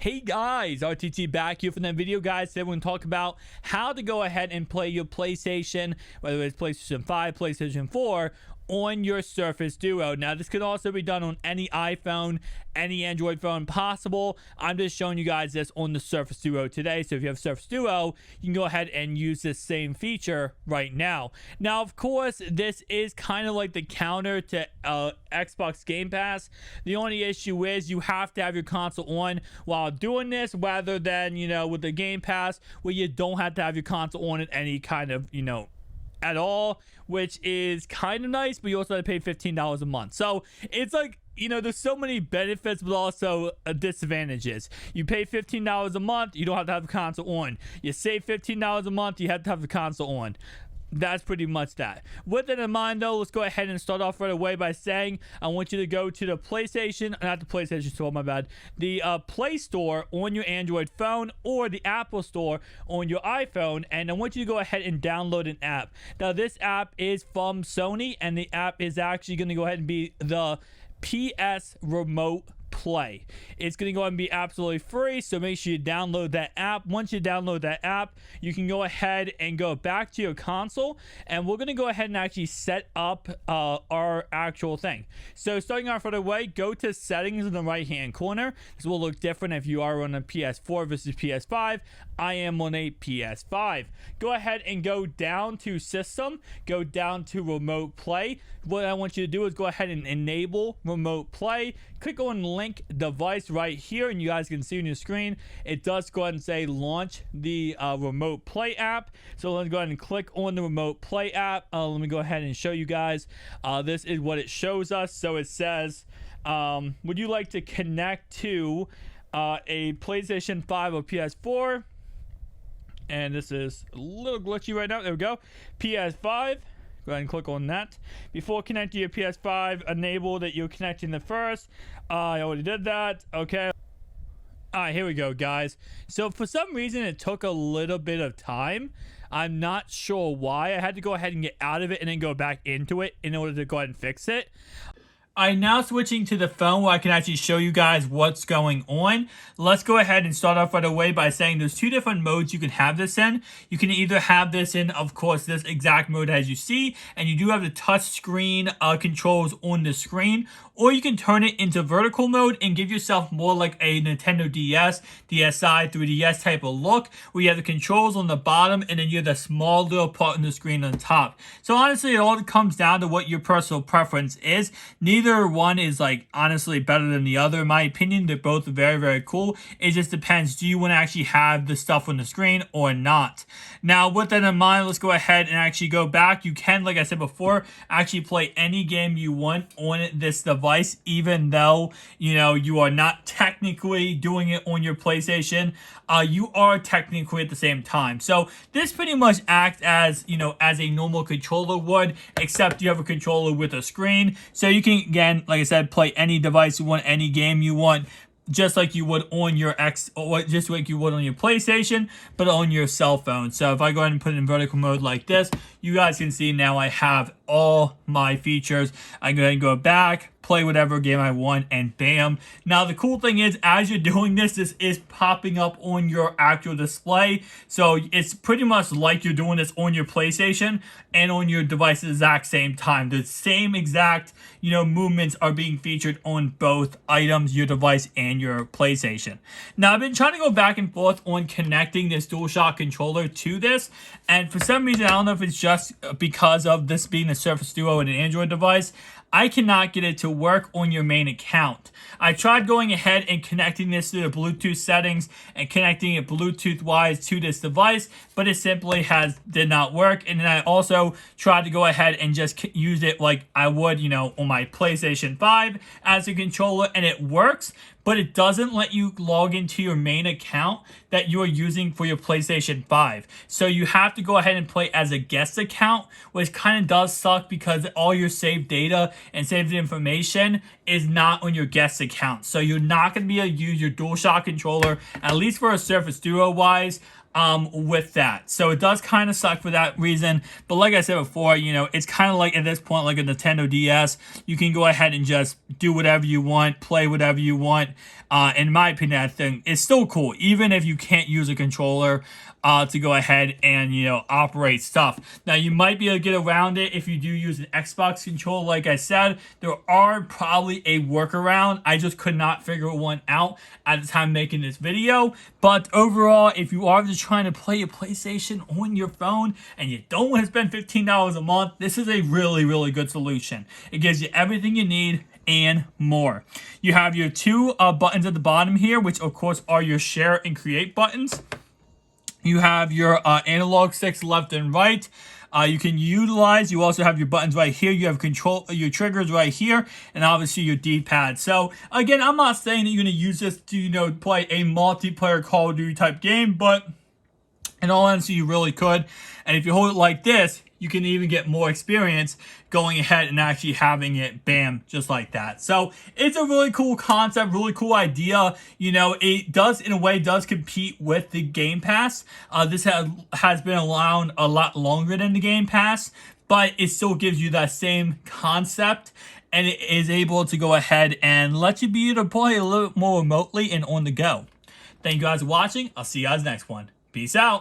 Hey guys, RTT back here for that video, guys. Today we're going to talk about how to go ahead and play your PlayStation, whether it's PlayStation 5, PlayStation 4, on your Surface Duo. Now, this could also be done on any iPhone, any Android phone possible. I'm just showing you guys this on the Surface Duo today. So if you have Surface Duo, you can go ahead and use this same feature right now. Now, of course, this is kind of like the counter to Xbox Game Pass. The only issue is you have to have your console on while doing this, rather than, with the Game Pass, where you don't have to have your console on at any kind of, at all, which is kind of nice, but you also have to pay $15 a month. So it's like, there's so many benefits, but also disadvantages. You pay $15 a month, you don't have to have the console on. You save $15 a month, you have to have the console on. That's pretty much that. With that in mind, though, let's go ahead and start off right away by saying I want you to go to the PlayStation, not the PlayStation Store, my bad, the Play Store on your Android phone or the Apple Store on your iPhone, and I want you to go ahead and download an app. Now, this app is from Sony, and the app is actually going to go ahead and be the PS Remote Play. It's going to go ahead and be absolutely free, so make sure you download that app. Once you download that app, you can go ahead and go back to your console, and we're going to go ahead and actually set up our actual thing. So starting off right away, go to settings in the right hand corner. This will look different if you are on a PS4 versus PS5. I am on a PS5. Go ahead and go down to system, go down to remote play. What I want you to do is go ahead and enable remote play. Click on link device right here, and you guys can see on your screen it does go ahead and say launch the remote play app. So let's go ahead and click on the remote play app. Let me go ahead and show you guys. This is what it shows us. So it says, would you like to connect to a PlayStation 5 or PS4? And this is a little glitchy right now. There we go. PS5. Go ahead and click on that. Before connecting your PS5, enable that you're connecting the first. I already did that. Okay. Alright, here we go, guys. So for some reason, it took a little bit of time. I'm not sure why. I had to go ahead and get out of it and then go back into it in order to go ahead and fix it. I'm now switching to the phone where I can actually show you guys what's going on. Let's go ahead and start off right away by saying there's two different modes you can have this in. You can either have this in, of course, this exact mode as you see, and you do have the touch screen controls on the screen, or you can turn it into vertical mode and give yourself more like a Nintendo DS, DSi, 3DS type of look, where you have the controls on the bottom and then you have the small little part on the screen on top. So honestly, it all comes down to what your personal preference is. Neither one is like honestly better than the other. In my opinion, they're both very, very cool. It just depends. Do you want to actually have the stuff on the screen or not? Now, with that in mind, let's go ahead and actually go back. You can, like I said before, actually play any game you want on this device, even though, you are not technically doing it on your PlayStation. You are technically at the same time. So this pretty much acts as, as a normal controller would, except you have a controller with a screen. So you can, again, like I said, play any device you want, any game you want, just like you would on your just like you would on your PlayStation, but on your cell phone. So if I go ahead and put it in vertical mode like this, you guys can see now I have all my features. I can go ahead and go back, play whatever game I want, and bam. Now the cool thing is, as you're doing this, this is popping up on your actual display. So it's pretty much like you're doing this on your PlayStation and on your device at the exact same time. The same exact, movements are being featured on both items, your device and your PlayStation. Now I've been trying to go back and forth on connecting this DualShock controller to this, and for some reason, I don't know if it's just because of this being a Surface Duo and an Android device, I cannot get it to work on your main account. I tried going ahead and connecting this to the Bluetooth settings and connecting it Bluetooth-wise to this device, but it simply did not work. And then I also tried to go ahead and just use it like I would, on my PlayStation 5 as a controller, and it works, but it doesn't let you log into your main account that you are using for your PlayStation 5. So you have to go ahead and play as a guest account, which kind of does suck because all your saved data and saved information is not on your guest account. So you're not going to be able to use your DualShock controller, at least for a Surface Duo wise, with that. So it does kind of suck for that reason. But like I said before, it's kind of like at this point, like a Nintendo DS, you can go ahead and just do whatever you want, play whatever you want, In my opinion, I think it's still cool, even if you can't use a controller to go ahead and, you know, operate stuff. Now, you might be able to get around it if you do use an Xbox controller. Like I said, there are probably a workaround. I just could not figure one out at the time making this video. But overall, if you are just trying to play a PlayStation on your phone and you don't want to spend $15 a month, this is a really, really good solution. It gives you everything you need and more. You have your two buttons at the bottom here, which of course are your share and create buttons. You have your analog sticks left and right. You can utilize. You also have your buttons right here. You have control your triggers right here, and obviously your D-pad. So again, I'm not saying that you're gonna use this to, you know, play a multiplayer Call of Duty type game, but in all honesty, you really could. And if you hold it like this, you can even get more experience going ahead and actually having it, bam, just like that. So it's a really cool concept, really cool idea. You know, it does, in a way, does compete with the Game Pass. This has been around a lot longer than the Game Pass, but it still gives you that same concept, and it is able to go ahead and let you be able to play a little bit more remotely and on the go. Thank you guys for watching. I'll see you guys next one. Peace out.